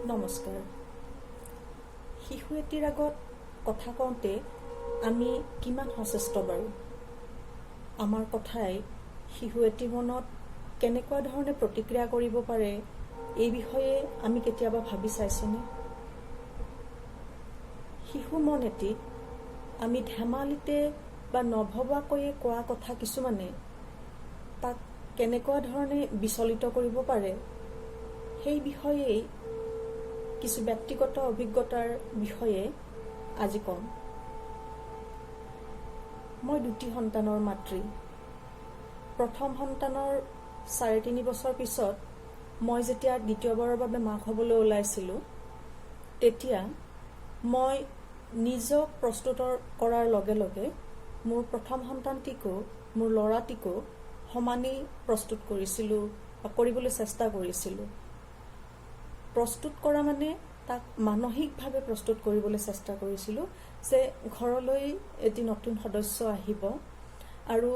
নমস্কাৰ। শিশু এটিৰ আগত কথা কওঁতে আমি কিমান সচেষ্ট বাৰু? আমাৰ কথাই শিশু এটিৰ মনত কেনেকুৱা ধৰণে প্ৰতিক্ৰিয়া কৰিব পাৰে এই বিষয়ে আমি কেতিয়াবা ভাবি চাইছোনে? শিশু মন এটি আমি ধেমালিতে বা নভবাকৈয়ে কোৱা কথা কিছুমানে তাক কেনেকুৱা ধৰণে বিচলিত কৰিব পাৰে সেই বিষয়েই কিছু ব্যক্তিগত অভিজ্ঞতাৰ বিষয়ে আজি কম। মই দুটি সন্তানৰ মাতৃ। প্ৰথম সন্তানৰ 3.5 বছৰ পিছত মই যেতিয়া দ্বিতীয়বাৰৰ বাবে মাক হ'বলৈ ওলাইছিলোঁ, তেতিয়া মই নিজক প্ৰস্তুত কৰাৰ লগে লগে মোৰ প্ৰথম সন্তানটিকো মোৰ ল'ৰাটিকো সমানেই প্ৰস্তুত কৰিছিলোঁ বা কৰিবলৈ চেষ্টা কৰিছিলোঁ। প্ৰস্তুত কৰা মানে তাক মানসিকভাৱে প্ৰস্তুত কৰিবলৈ চেষ্টা কৰিছিলোঁ যে ঘৰলৈ এটি নতুন সদস্য আহিব আৰু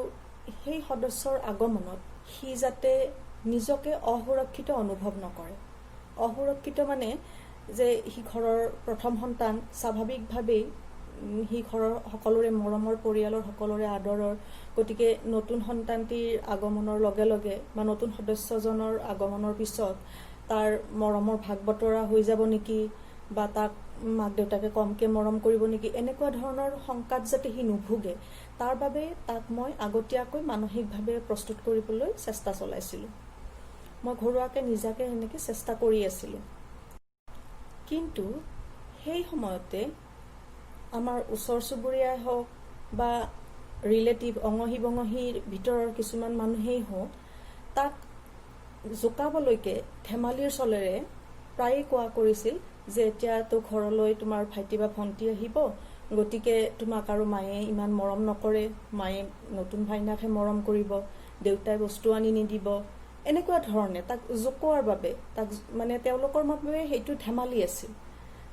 সেই সদস্যৰ আগমনত সি যাতে নিজকে অসুৰক্ষিত অনুভৱ নকৰে। অসুৰক্ষিত মানে যে সি ঘৰৰ প্ৰথম সন্তান, স্বাভাৱিকভাৱেই সি ঘৰৰ সকলোৰে মৰমৰ, পৰিয়ালৰ সকলোৰে আদৰৰ, গতিকে নতুন সন্তানটিৰ আগমনৰ লগে লগে বা নতুন সদস্যজনৰ আগমনৰ পিছত তাৰ মৰমৰ ভাগ বতৰা হৈ যাব নেকি বা তাক মাক দেউতাকে কমকে মৰম কৰিব নেকি, এনেকুৱা ধৰণৰ শংকাত যাতে সি নুভোগে তাৰ বাবে তাক মই আগতীয়াকৈ মানসিকভাৱে প্ৰস্তুত কৰিবলৈ চেষ্টা চলাইছিলোঁ। মই ঘৰুৱাকৈ নিজাকে সেনেকৈ চেষ্টা কৰি আছিলোঁ। কিন্তু সেই সময়তে আমাৰ ওচৰ চুবুৰীয়াই হওক বা ৰিলেটিভ অঙহী বঙহীৰ ভিতৰৰ কিছুমান মানুহেই হওক তাক জোকাবলৈকে ধেমালিৰ চলেৰে প্ৰায়ে কোৱা কৰিছিল যে এতিয়াতো ঘৰলৈ তোমাৰ ভাইটি বা ভণ্টি আহিব, গতিকে তোমাক আৰু মায়ে ইমান মৰম নকৰে, মায়ে নতুন ভাইনাকহে মৰম কৰিব, দেউতাই বস্তু আনি নিদিব, এনেকুৱা ধৰণে তাক জোকোৱাৰ বাবে তাক মানে তেওঁলোকৰ বাবে সেইটো ধেমালি আছিল।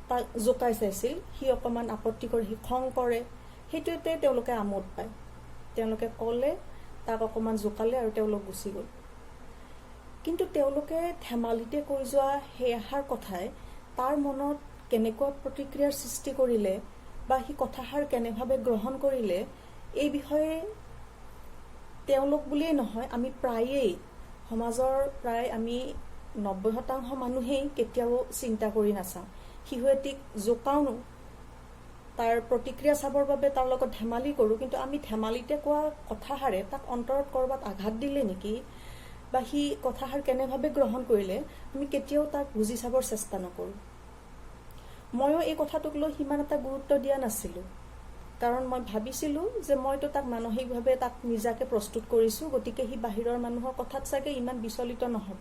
তাক জোকাই চাইছিল, সি অকণমান আপত্তি কৰে, সি খং কৰে, সেইটোতে তেওঁলোকে আমোদ পায়। তেওঁলোকে ক'লে, তাক অকণমান জোকালে আৰু তেওঁলোক গুচি গ'ল। কিন্তু তেওঁলোকে ধেমালিতে কৈ যোৱা সেই এষাৰ কথাই তাৰ মনত কেনেকুৱা প্ৰতিক্ৰিয়াৰ সৃষ্টি কৰিলে বা সি কথাষাৰ কেনেভাৱে গ্ৰহণ কৰিলে এই বিষয়ে তেওঁলোক বুলিয়েই নহয়, আমি প্ৰায়েই সমাজৰ প্ৰায় আমি 90% মানুহেই কেতিয়াও চিন্তা কৰি নাচাওঁ। শিশু এটিক জোকাওনো, তাৰ প্ৰতিক্ৰিয়া চাবৰ বাবে তাৰ লগত ধেমালি কৰোঁ, কিন্তু আমি ধেমালিতে কোৱা কথাষাৰে তাক অন্তৰত ক'ৰবাত আঘাত দিলে নেকি বা সি কথাষাৰ কেনেভাৱে গ্ৰহণ কৰিলে আমি কেতিয়াও তাক বুজি চাবৰ চেষ্টা নকৰোঁ। ময়ো এই কথাটোক লৈ সিমান এটা গুৰুত্ব দিয়া নাছিলোঁ, কাৰণ মই ভাবিছিলোঁ যে মইতো তাক মানসিকভাৱে তাক নিজাকে প্ৰস্তুত কৰিছোঁ, গতিকে সি বাহিৰৰ মানুহৰ কথাত চাগে ইমান বিচলিত নহ'ব।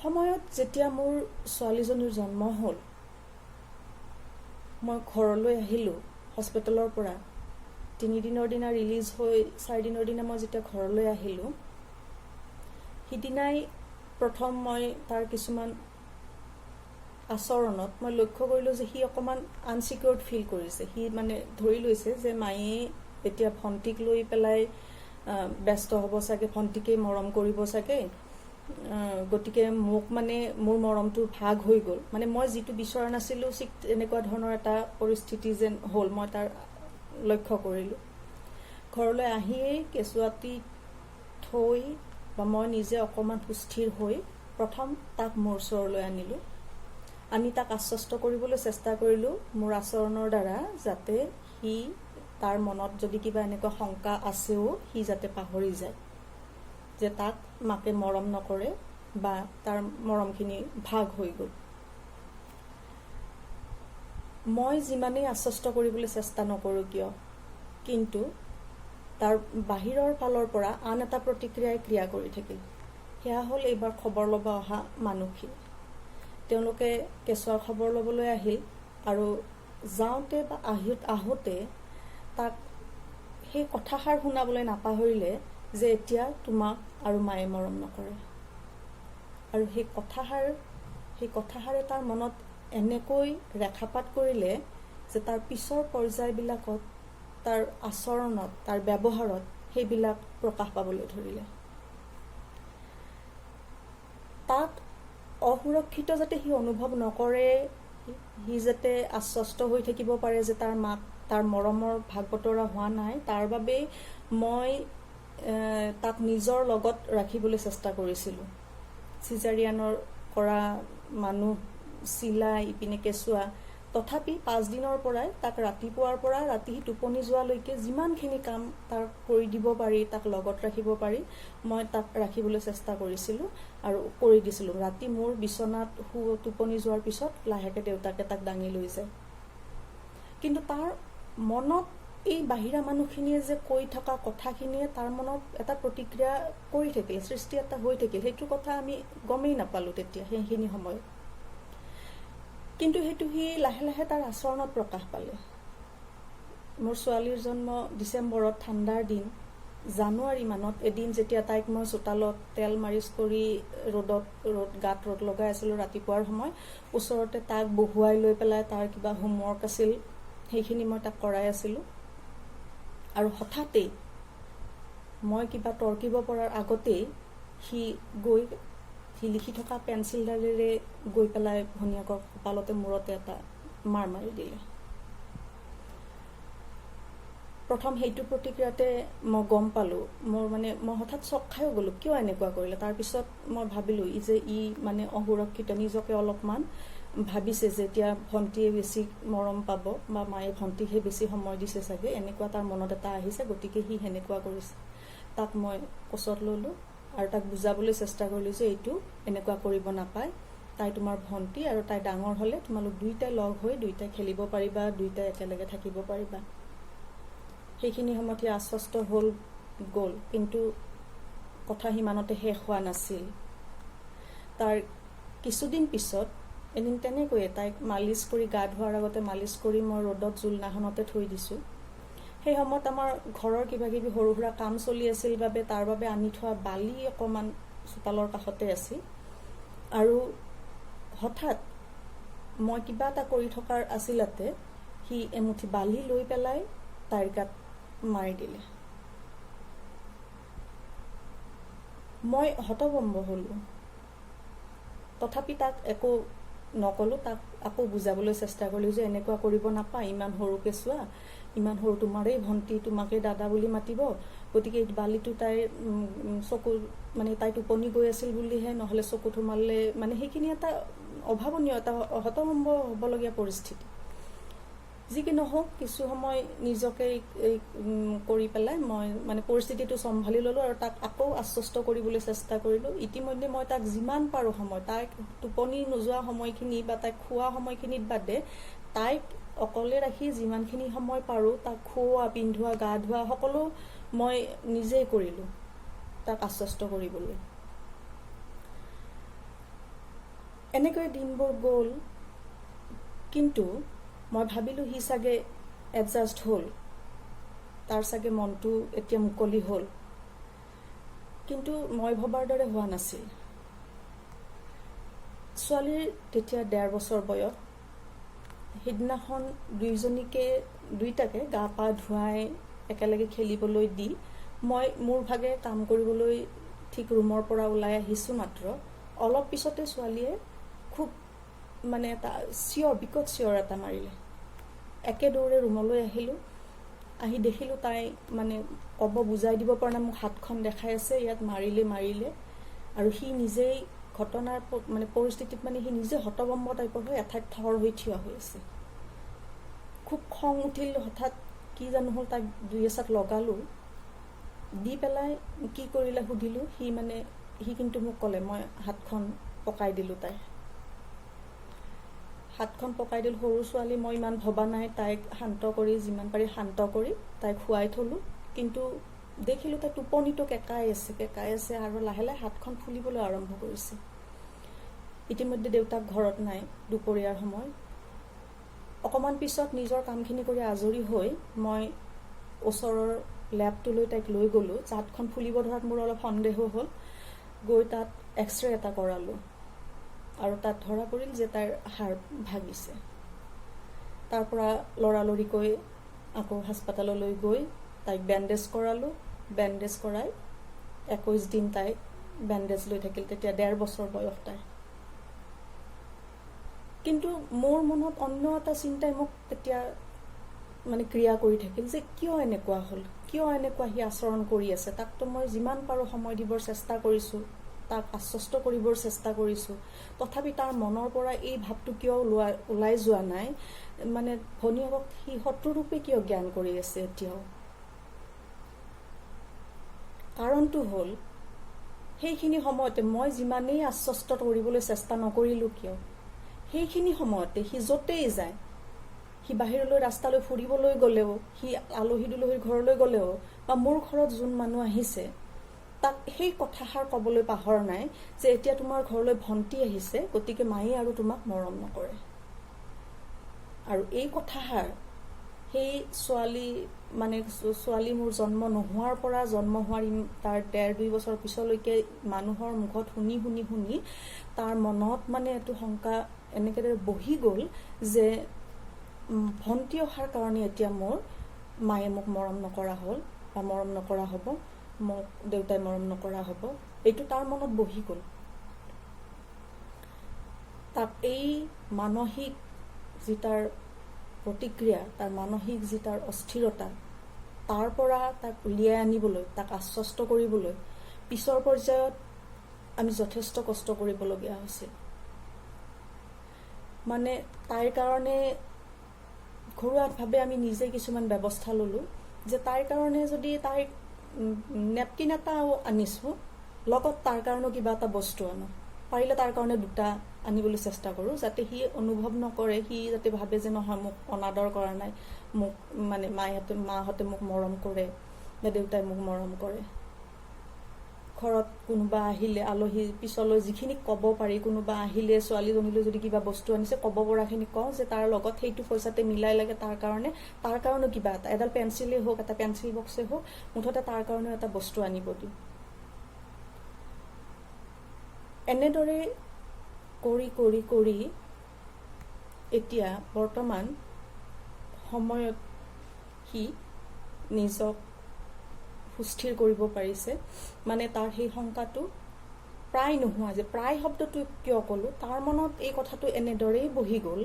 সময়ত যেতিয়া মোৰ ছোৱালীজনীৰ জন্ম হ'ল, মই ঘৰলৈ আহিলোঁ হস্পিটেলৰ পৰা। 3 দিনৰ দিনা ৰিলিজ হৈ 4 দিনৰ দিনা মই যেতিয়া ঘৰলৈ আহিলোঁ, সিদিনাই প্ৰথম মই তাৰ কিছুমান আচৰণত মই লক্ষ্য কৰিলোঁ যে সি অকণমান আনচিকিউৰ্ড ফিল কৰিছে। সি মানে ধৰি লৈছে যে মায়ে এতিয়া ভণ্টিক লৈ পেলাই ব্যস্ত হ'ব চাগে, ভণ্টিকেই মৰম কৰিব চাগে, গতিকে মোক মানে মোৰ মৰমটো ভাগ হৈ গ'ল। মানে মই যিটো বিচৰা নাছিলোঁ ঠিক এনেকুৱা ধৰণৰ এটা পৰিস্থিতি যেন হ'ল, মই তাৰ লক্ষ্য কৰিলোঁ। ঘৰলৈ আহিয়েই কেঁচুৱাটি থৈ বা মই নিজে অকণমান সুস্থিৰ হৈ প্ৰথম তাক মোৰ ওচৰলৈ আনিলোঁ। আনি তাক আশ্বস্ত কৰিবলৈ চেষ্টা কৰিলোঁ মোৰ আচৰণৰ দ্বাৰা, যাতে সি তাৰ মনত যদি কিবা এনেকুৱা শংকা আছেও সি যাতে পাহৰি যায় যে তাক মাকে মৰম নকৰে বা তাৰ মৰমখিনি ভাগ হৈ গ'ল। মই যিমানেই আশ্বস্ত কৰিবলৈ চেষ্টা নকৰোঁ কিয়, কিন্তু তাৰ বাহিৰৰ ফালৰ পৰা আন এটা প্ৰতিক্ৰিয়াই ক্ৰিয়া কৰি থাকিল। সেয়া হ'ল এইবাৰ খবৰ ল'ব অহা মানুহখিনি। তেওঁলোকে কেঁচুৱাৰ খবৰ ল'বলৈ আহিল আৰু যাওঁতে বা আহোঁতে তাক সেই কথাষাৰ শুনাবলৈ নাপাহৰিলে যে এতিয়া তোমাক আৰু মায়ে মৰম নকৰে। আৰু সেই কথাষাৰে তাৰ মনত এনেকৈ ৰেখাপাত কৰিলে যে তাৰ পিছৰ পৰ্যায়বিলাকত তাৰ আচৰণত, তাৰ ব্যৱহাৰত সেইবিলাক প্ৰকাশ পাবলৈ ধৰিলে। তাক অসুৰক্ষিত যাতে সি অনুভৱ নকৰে, সি যাতে আশ্বস্ত হৈ থাকিব পাৰে যে তাৰ মাক তাৰ মৰমৰ ভাগ বতৰা হোৱা নাই, তাৰ বাবেই মই তাক নিজৰ লগত ৰাখিবলৈ চেষ্টা কৰিছিলোঁ। চিজাৰিয়ানৰ কৰা মানুহ, চিলাই, ইপিনে কেঁচুৱা, তথাপি 5 দিনৰ পৰাই তাক ৰাতিপুৱাৰ পৰা ৰাতি টোপনি যোৱালৈকে যিমানখিনি কাম তাক কৰি দিব পাৰি, তাক লগত ৰাখিব পাৰি, মই তাক ৰাখিবলৈ চেষ্টা কৰিছিলোঁ আৰু কৰি দিছিলোঁ। ৰাতি মোৰ বিচনাত টোপনি যোৱাৰ পিছত লাহেকৈ দেউতাকে তাক দাঙি লৈ যায়। কিন্তু তাৰ মনত এই বাহিৰা মানুহখিনিয়ে যে কৈ থকা কথাখিনিয়ে তাৰ মনত এটা প্ৰতিক্ৰিয়া কৰি থাকিল, সৃষ্টি এটা হৈ থাকিল। সেইটো কথা আমি গমেই নাপালোঁ তেতিয়া সেইখিনি সময়ত। কিন্তু সেইটো সি লাহে লাহে তাৰ আচৰণত প্ৰকাশ পালে। মোৰ ছোৱালীৰ জন্ম ডিচেম্বৰত, ঠাণ্ডাৰ দিন। জানুৱাৰী মানত এদিন যেতিয়া তাইক মই চোতালত তেল মালিচ কৰি গাত ৰ'দ লগাই আছিলোঁ ৰাতিপুৱাৰ সময়, ওচৰতে তাক বহুৱাই লৈ পেলাই তাৰ কিবা হোমৱৰ্ক আছিল, সেইখিনি মই তাক কৰাই আছিলোঁ। আৰু হঠাতেই মই কিবা তৰ্কিব পৰাৰ আগতেই সি লিখি থকা পেঞ্চিলডালেৰে গৈ পেলাই ভনীয়েকৰ কপালতে মূৰতে এটা মাৰ মাৰি দিলে। প্ৰথম সেইটো প্ৰতিক্ৰিয়াতে মই গম পালোঁ, মই হঠাৎ চক খাই গ'লোঁ, কিয় এনেকুৱা কৰিলে। তাৰপিছত মই ভাবিলোঁ যে ই অসুৰক্ষিত, নিজকে অলপমান ভাবিছে যে এতিয়া ভণ্টিয়ে বেছি মৰম পাব বা মায়ে ভণ্টিকহে বেছি সময় দিছে চাগে, এনেকুৱা তাৰ মনত এটা আহিছে, গতিকে সি সেনেকুৱা কৰিছে। তাক মই কোচত ল'লোঁ আৰু তাক বুজাবলৈ চেষ্টা কৰিলোঁ যে এইটো এনেকুৱা কৰিব নাপায়, তাই তোমাৰ ভণ্টি আৰু তাই ডাঙৰ হ'লে তোমালোক দুয়োটাই লগ হৈ দুয়োটাই খেলিব পাৰিবা, দুয়োটাই একেলগে থাকিব পাৰিবা। সেইখিনি সময়ত সি আশ্বস্ত গ'ল, কিন্তু কথা সিমানতে শেষ হোৱা নাছিল। তাৰ কিছুদিন পিছত এদিন তেনেকৈয়ে তাইক মালিচ কৰি, গা ধোৱাৰ আগতে মালিচ কৰি মই ৰ'দত জোলনাখনতে থৈ দিছোঁ। সেই সময়ত আমাৰ ঘৰৰ কিবাকিবি সৰু সুৰা কাম চলি আছিল বাবে তাৰ বাবে আনি থোৱা বালি অকণমান চোতালৰ কাষতে আছিল। আৰু হঠাৎ মই কিবা এটা কৰি থকাৰ আছিলতে সি এমুঠি বালি লৈ পেলাই তাইৰ গাত মাৰি দিলে। মই হতভম্ব হ'লোঁ। তথাপি তাক একো নকলোঁ, তাক আকৌ বুজাবলৈ চেষ্টা কৰিলোঁ যে এনেকুৱা কৰিব নাপায়, ইমান সৰু কেঁচুৱা, ইমান সৰু, তোমাৰেই ভণ্টি, তোমাকে দাদা বুলি মাতিব, গতিকে বালিটো তাইৰ চকু তাই টোপনি গৈ আছিল বুলিহে, নহ'লে চকুত সোমালে সেইখিনি এটা অভাৱনীয়, এটা হতভম্ব হ'বলগীয়া পৰিস্থিতি। যি কি নহওক, কিছু সময় নিজকে কৰি পেলাই মই পৰিস্থিতিটো চম্ভালি ল'লোঁ আৰু তাক আকৌ আশ্বস্ত কৰিবলৈ চেষ্টা কৰিলোঁ। ইতিমধ্যে মই তাক যিমান পাৰোঁ সময়, তাইক টোপনি নোযোৱা সময়খিনি বা তাইক খোৱা সময়খিনিত বাদে তাইক অকলে ৰাখি যিমানখিনি সময় পাৰোঁ তাক খোৱা, পিন্ধোৱা, গা ধোৱা সকলো মই নিজেই কৰিলোঁ তাক আশ্বস্ত কৰিবলৈ। এনেকৈ দিনবোৰ গ'ল, কিন্তু মই ভাবিলোঁ সি চাগে এডজাষ্ট হ'ল, তাৰ চাগে মনটো এতিয়া মুকলি হ'ল, কিন্তু মই ভবাৰ দৰে হোৱা নাছিল। ছোৱালীৰ তেতিয়া 1.5 বছৰ বয়স। সেইদিনাখন দুইটাকে গা পা ধুৱাই একেলগে খেলিবলৈ দি মই মোৰ ভাগে কাম কৰিবলৈ ঠিক ৰুমৰ পৰা ওলাই আহিছোঁ মাত্ৰ, অলপ পিছতে ছোৱালীয়ে খুব এটা বিকট চিঞৰ এটা মাৰিলে। একে দৌৰে ৰুমলৈ আহিলোঁ। আহি দেখিলোঁ তাই বুজাই দিব পৰা নাই, মোক হাতখন দেখাই আছে, ইয়াত মাৰিলে। আৰু সি নিজেই ঘটনাৰ পৰিস্থিতিত সি নিজে হতভম্ব টাইপৰ হৈ এঠাইত থৰ হৈ থিয় হৈ আছে। খুব খং উঠিল, হঠাৎ কি জানো হ'ল, তাক 2 এচাট লগালোঁ, দি পেলাই কি কৰিলে সুধিলোঁ। সি কিন্তু মোক ক'লে, মই হাতখন পকাই দিলোঁ। হাতখন পকাই দিলোঁ। সৰু ছোৱালী, মই ইমান ভবা নাই, তাইক শান্ত কৰি, যিমান পাৰি শান্ত কৰি তাইক শুৱাই থলোঁ। কিন্তু দেখিলোঁ তাই টোপনিটো কেঁকাই আছে আৰু লাহে লাহে হাতখন ফুলিবলৈ আৰম্ভ কৰিছে। ইতিমধ্যে দেউতাক ঘৰত নাই, দুপৰীয়াৰ সময়। অকণমান পিছত নিজৰ কামখিনি কৰি আজৰি হৈ মই ওচৰৰ লেবটোলৈ তাইক লৈ গ'লোঁ। হাতখন ফুলিব ধৰাত মোৰ অলপ সন্দেহো হ'ল। গৈ তাত এক্সৰে এটা কৰালোঁ আৰু তাত ধৰা পৰিল যে তাইৰ হাড় ভাগিছে। তাৰ পৰা লৰালৰিকৈ আকৌ হাস্পতাললৈ গৈ তাইক বেণ্ডেজ কৰালোঁ। বেণ্ডেজ কৰাই 21 দিন তাইক বেণ্ডেজ লৈ থাকিল। তেতিয়া 1.5 বছৰ বয়স তাইৰ। কিন্তু মোৰ মনত অন্য এটা চিন্তাই মোক তেতিয়া মানে ক্ৰিয়া কৰি থাকিল যে কিয় এনেকুৱা হ'ল, কিয় এনেকুৱা সি আচৰণ কৰি আছে। তাকতো মই যিমান পাৰোঁ সময় দিবৰ চেষ্টা কৰিছোঁ, তাক আশ্বস্ত কৰিবৰ চেষ্টা কৰিছোঁ, তথাপি তাৰ মনৰ পৰা এই ভাৱটো কিয় ওলাই যোৱা নাই, মানে ভনীয়েকক সি শত্ৰুৰূপে কিয় জ্ঞান কৰি আছে এতিয়াও। কাৰণটো হ'ল সেইখিনি সময়তে মই যিমানেই আশ্বস্ত কৰিবলৈ চেষ্টা নকৰিলোঁ কিয়, সেইখিনি সময়তে সি য'তেই যায়, সি বাহিৰলৈ ৰাস্তালৈ ফুৰিবলৈ গ'লেও, সি আলহী দুলহীৰ ঘৰলৈ গ'লেও, বা মোৰ ঘৰত যোন মানুহ আহিছে তাক সেই কথাষাৰ ক'বলৈ পাহৰা নাই যে এতিয়া তোমাৰ ঘৰলৈ ভণ্টি আহিছে, গতিকে মায়ে আৰু তোমাক মৰম নকৰে। আৰু এই কথাষাৰ সেই ছোৱালী মোৰ জন্ম নোহোৱাৰ পৰা জন্ম হোৱাৰ তাৰ 1.5-2 বছৰ পিছলৈকে মানুহৰ মুখত শুনি শুনি শুনি তাৰ মনত মানে এইটো শংকা এনেকেদৰে বহি গ'ল যে ভণ্টি অহাৰ কাৰণে এতিয়া মোৰ মায়ে মোক মৰম নকৰা হ'ল বা মৰম নকৰা হ'ব, মোক দেউতাই মৰম নকৰা হ'ব, এইটো তাৰ মনত বহি গ'ল। তাক এই মানসিক যি তাৰ প্ৰতিক্ৰিয়া, তাৰ মানসিক যি তাৰ অস্থিৰতা, তাৰ পৰা তাক উলিয়াই আনিবলৈ, তাক আশ্বস্ত কৰিবলৈ পিছৰ পৰ্যায়ত আমি যথেষ্ট কষ্ট কৰিবলগীয়া হৈছিল। মানে তাইৰ কাৰণে ঘৰুৱাভাৱে আমি নিজে কিছুমান ব্যৱস্থা ল'লোঁ যে তাইৰ কাৰণে যদি তাইক নেপকিন এটাও আনিছোঁ, লগত তাৰ কাৰণেও কিবা এটা বস্তু আনো, পাৰিলে তাৰ কাৰণে 2টা আনিবলৈ চেষ্টা কৰোঁ, যাতে সি অনুভৱ নকৰে, সি যাতে ভাবে যে নহয় মোক অনাদৰ কৰা নাই, মোক মানে মাহঁতে মোক মৰম কৰে বা দেউতাই মোক মৰম কৰে। ঘৰত কোনোবা আহিলে, আলহী পিছলৈ যিখিনি ক'ব পাৰি, কোনোবা আহিলে ছোৱালীজনীলৈ যদি কিবা বস্তু আনিছে ক'ব পৰাখিনি কওঁ যে তাৰ লগত সেইটো পইচাতে মিলাই লাগে, তাৰ কাৰণেও কিবা এডাল পেঞ্চিলেই হওক, এটা পেঞ্চিল বক্সেই হওক, মুঠতে তাৰ কাৰণেও এটা বস্তু আনিব দিওঁ। এনেদৰে কৰি কৰি কৰি এতিয়া বৰ্তমান সময়ত সি নিজক সুস্থিৰ কৰিব পাৰিছে। মানে তাৰ সেই শংকাটো প্ৰায় নোহোৱা, যে প্ৰায় শব্দটো কিয় ক'লোঁ, তাৰ মনত এই কথাটো এনেদৰেই বহি গ'ল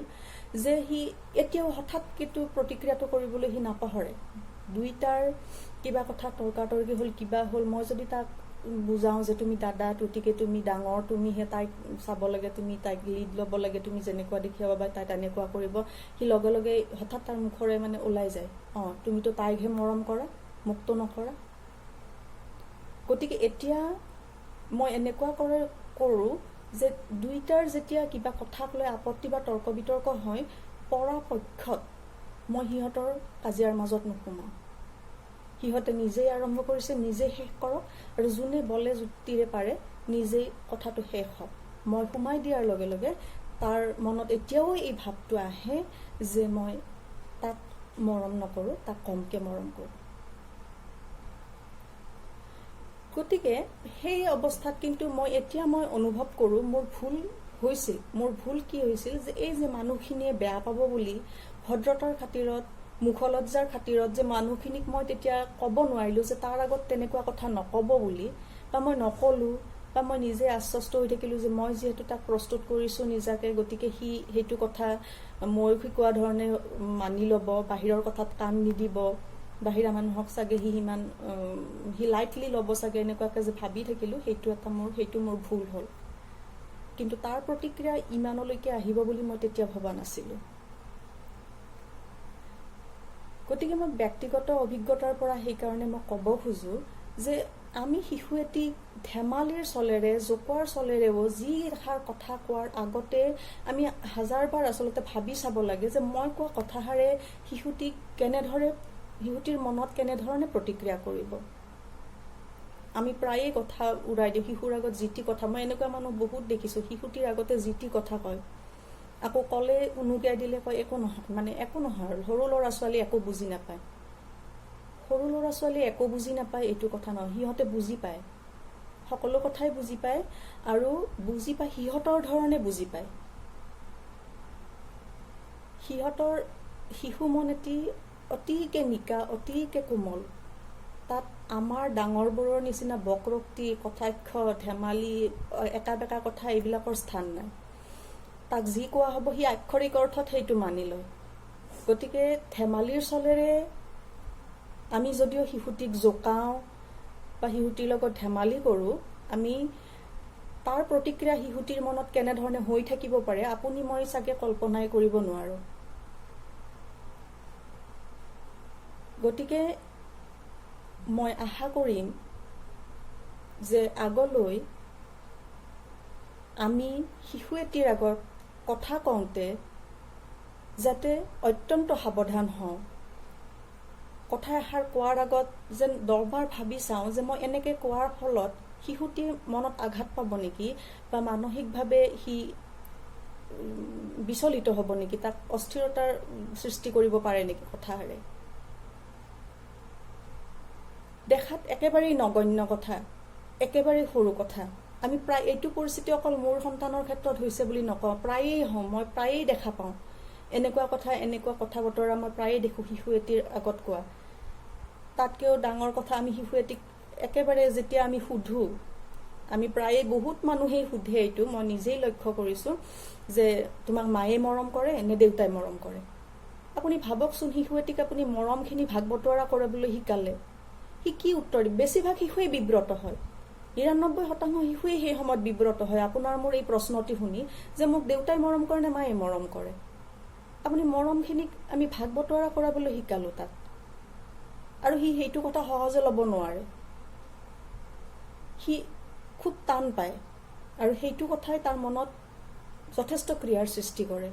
যে সি এতিয়াও হঠাৎ কিন্তু প্ৰতিক্ৰিয়াটো কৰিবলৈ সি নাপাহৰে। 2টাৰ কিবা কথা তৰ্কাতৰ্কি হ'ল, কিবা হ'ল, মই যদি তাক বুজাওঁ যে তুমি দাদা, গতিকে তুমি ডাঙৰ, তুমিহে তাইক চাব লাগে, তুমি তাইক লিড ল'ব লাগে, তুমি যেনেকুৱা দেখিব বা তাই তেনেকুৱা কৰিব, সি লগে লগে হঠাৎ তাৰ মুখৰে মানে ওলাই যায়, তুমিতো তাইকহে মৰম কৰা, মোকতো নকৰা। গতিকে এতিয়া মই এনেকুৱা কৰোঁ যে 2টাৰ যেতিয়া কিবা কথাক লৈ আপত্তি বা তৰ্ক বিতৰ্ক হয়, পৰাপক্ষত মই সিহঁতৰ কাজিয়াৰ মাজত নোসোমাওঁ। সিহঁতে নিজেই আৰম্ভ কৰিছে, নিজেই শেষ কৰক, আৰু যোনে বলে যুক্তিৰে পাৰে নিজেই কথাটো শেষ হওক। মই সোমাই দিয়াৰ লগে লগে তাৰ মনত এতিয়াও এই ভাৱটো আহে যে মই তাক মৰম নকৰোঁ, তাক কমকৈ মৰম কৰোঁ। গতিকে সেই অৱস্থাত কিন্তু এতিয়া মই অনুভৱ কৰোঁ মোৰ ভুল হৈছিল। মোৰ ভুল কি হৈছিল যে এই যে মানুহখিনিয়ে বেয়া পাব বুলি ভদ্ৰতাৰ খাতিৰত, মুখলজ্জাৰ খাতিৰত যে মানুহখিনিক মই তেতিয়া ক'ব নোৱাৰিলোঁ যে তাৰ আগত তেনেকুৱা কথা নক'ব বুলি, বা মই নক'লোঁ, বা মই নিজে আশ্বস্ত হৈ থাকিলোঁ যে মই যিহেতু তাক প্ৰস্তুত কৰিছোঁ নিজাকে, গতিকে সি সেইটো কথা মই শিকোৱা ধৰণে মানি ল'ব, বাহিৰৰ কথাত কাণ নিদিব, বাহিৰা মানুহক চাগে সি লাইটলি ল'ব চাগে, এনেকুৱাকৈ যে ভাবি থাকিলোঁ, সেইটো মোৰ ভুল হ'ল। কিন্তু তাৰ প্ৰতিক্ৰিয়া ইমানলৈকে আহিব বুলি মই তেতিয়া ভবা নাছিলোঁ। গতিকে মই ব্যক্তিগত অভিজ্ঞতাৰ পৰা সেইকাৰণে মই ক'ব খোজোঁ যে আমি শিশু এটি ধেমালিৰ চলেৰে, জোকোৱাৰ চলেৰেও যি এষাৰ কথা কোৱাৰ আগতে আমি 1000বাৰ আচলতে ভাবি চাব লাগে যে মই কোৱা কথাষাৰে শিশুটিৰ মনত কেনেধৰণে প্ৰতিক্ৰিয়া কৰিব। আমি প্ৰায়ে কথা উৰাই দিওঁ, শিশুৰ আগত যি টি কথা, মই এনেকুৱা মানুহ বহুত দেখিছোঁ, শিশুটিৰ আগতে যি টি কথা কয়, আকৌ ক'লে উনুকিয়াই দিলে কয় একো নহয়, মানে একো নহয় আৰু সৰু ল'ৰা ছোৱালী একো বুজি নাপায়। সৰু ল'ৰা ছোৱালী একো বুজি নাপায় এইটো কথা নহয়, সিহঁতে বুজি পায়, সকলো কথাই বুজি পায়, আৰু বুজি পায় সিহঁতৰ ধৰণে বুজি পায়। সিহঁতৰ শিশু মন অতিকে নিকা, অতিকে কোমল, তাত আমাৰ ডাঙৰবোৰৰ নিচিনা বক্ৰোক্তি, কথাক্ষ, ধেমালি, একা বেকা কথা এইবিলাকৰ স্থান নাই। তাক যি কোৱা হ'ব সি আক্ষৰিক অৰ্থত সেইটো মানি লয়। গতিকে ধেমালিৰ চলেৰে আমি যদিও শিশুটিক জোকাওঁ বা শিশুটিৰ লগত ধেমালি কৰোঁ, আমি তাৰ প্ৰতিক্ৰিয়া শিশুটিৰ মনত কেনেধৰণে হৈ থাকিব পাৰে আপুনি মই চাগে কল্পনাই কৰিব নোৱাৰোঁ। গতিকে মই আশা কৰিম যে আগলৈ আমি শিশু এটিৰ আগত কথা কওঁতে যাতে অত্যন্ত সাৱধান হওঁ। কথা এষাৰ কোৱাৰ আগত যেন 10 বাৰ ভাবি চাওঁ যে মই এনেকৈ কোৱাৰ ফলত শিশুটিৰ মনত আঘাত পাব নেকি বা মানসিকভাৱে সি বিচলিত হ'ব নেকি, তাক অস্থিৰতাৰ সৃষ্টি কৰিব পাৰে নেকি কথাৰে। দেখাত একেবাৰেই নগণ্য কথা, একেবাৰেই সৰু কথা। আমি প্ৰায় এইটো পৰিস্থিতি অকল মোৰ সন্তানৰ ক্ষেত্ৰত হৈছে বুলি নকওঁ, প্ৰায়েই হওঁ, মই প্ৰায়েই দেখা পাওঁ। এনেকুৱা কথা বতৰা মই প্ৰায়েই দেখোঁ শিশু এটিৰ আগত কোৱা। তাতকৈও ডাঙৰ কথা, আমি শিশু এটিক একেবাৰে যেতিয়া আমি সুধোঁ, আমি প্ৰায়ে বহুত মানুহেই সোধে, এইটো মই নিজেই লক্ষ্য কৰিছোঁ যে তোমাক মায়ে মৰম কৰে নে দেউতাই মৰম কৰে। আপুনি ভাবকচোন, শিশু এটিক আপুনি মৰমখিনি ভাগ বতৰা কৰিবলৈ শিকালে সি কি উত্তৰ দিব? বেছিভাগ শিশুৱেই বিব্ৰত হয়, 99% শিশুৱেই সেই সময়ত বিব্ৰত হয় আপোনাৰ মোৰ এই প্ৰশ্নটি শুনি যে মোক দেউতাই মৰম কৰে নে মায়ে মৰম কৰে। আপুনি মৰমখিনিক আমি ভাগ বতৰা কৰাবলৈ শিকালোঁ তাক, আৰু সি সেইটো কথা সহজে ল'ব নোৱাৰে, সি খুব টান পায়, আৰু সেইটো কথাই তাৰ মনত যথেষ্ট ক্ৰিয়াৰ সৃষ্টি কৰে।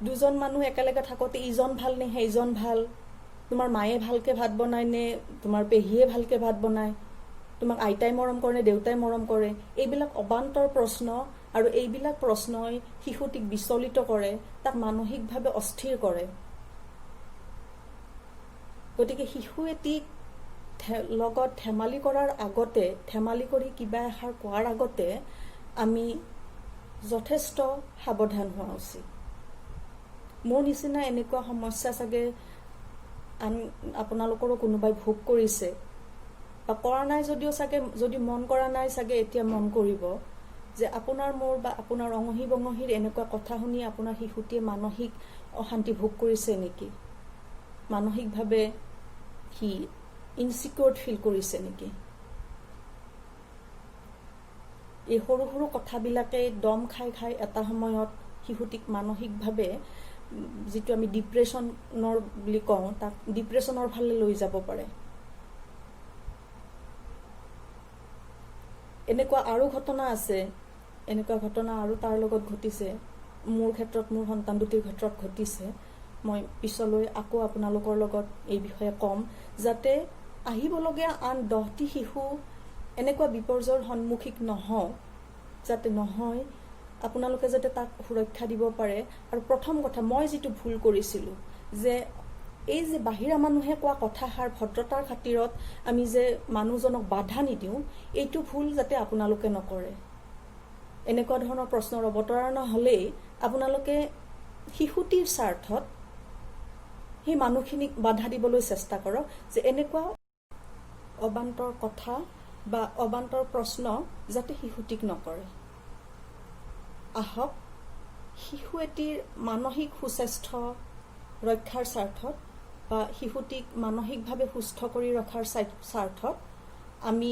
দুজন মানুহ একেলগে থাকোঁতে ইজন ভাল নে সেইজন ভাল, তোমাৰ মায়ে ভালকৈ ভাত বনায় নে তোমাৰ পেহীয়ে ভালকৈ ভাত বনায়, তোমাক আইতাই মৰম কৰে নে দেউতাই মৰম কৰে, এইবিলাক অবান্তৰ প্ৰশ্ন, আৰু এইবিলাক প্ৰশ্নই শিশুটিক বিচলিত কৰে, তাক মানসিকভাৱে অস্থিৰ কৰে। গতিকে শিশু এটিক লগত ধেমালি কৰাৰ আগতে, ধেমালি কৰি কিবা এষাৰ কোৱাৰ আগতে আমি যথেষ্ট সাৱধান হোৱা উচিত। মোৰ নিচিনা এনেকুৱা সমস্যা চাগে আপোনালোকৰো কোনোবাই ভোগ কৰিছে বা কৰা নাই যদিও চাগে, যদি মন কৰা নাই চাগে এতিয়া মন কৰিব যে আপোনাৰ মোৰ বা আপোনাৰ অঙহী বঙহীৰ এনেকুৱা কথা শুনি আপোনাৰ শিশুটিয়ে মানসিক অশান্তি ভোগ কৰিছে নেকি, মানসিকভাৱে সি ইনচিকিউৰ ফিল কৰিছে নেকি। এই সৰু সৰু কথাবিলাকেই দম খাই খাই এটা সময়ত শিশুটিক মানসিকভাৱে, যিটো আমি ডিপ্ৰেশ্যনৰ বুলি কওঁ, তাক ডিপ্ৰেশ্যনৰ ফালে লৈ যাব পাৰে। এনেকুৱা আৰু ঘটনা আছে, এনেকুৱা ঘটনা আৰু তাৰ লগত ঘটিছে, মোৰ ক্ষেত্ৰত, মোৰ সন্তান দুটিৰ ক্ষেত্ৰত ঘটিছে। মই পিছলৈ আকৌ আপোনালোকৰ লগত এই বিষয়ে ক'ম, যাতে আহিবলগীয়া আন 10টি শিশু এনেকুৱা বিপৰ্যয়ৰ সন্মুখীন নহওঁ, যাতে নহয়, আপোনালোকে যাতে তাক সুৰক্ষা দিব পাৰে। আৰু প্ৰথম কথা, মই যিটো ভুল কৰিছিলোঁ যে এই যে বাহিৰা মানুহে কোৱা কথাষাৰ ভদ্ৰতাৰ খাতিৰত আমি যে মানুহজনক বাধা নিদিওঁ, এইটো ভুল যাতে আপোনালোকে নকৰে। এনেকুৱা ধৰণৰ প্ৰশ্নৰ অৱতাৰণা হ'লেই আপোনালোকে শিশুটিৰ স্বাৰ্থত সেই মানুহখিনিক বাধা দিবলৈ চেষ্টা কৰক, যে এনেকুৱা অবান্তৰ কথা বা অবান্তৰ প্ৰশ্ন যাতে শিশুটিক নকৰে। আহক, শিশু এটিৰ মানসিক সুস্বাস্থ্য ৰক্ষাৰ স্বাৰ্থত বা শিশুটিক মানসিকভাৱে সুস্থ কৰি ৰখাৰ স্বাৰ্থত আমি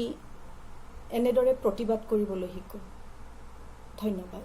এনেদৰে প্ৰতিবাদ কৰিবলৈ শিকোঁ। ধন্যবাদ।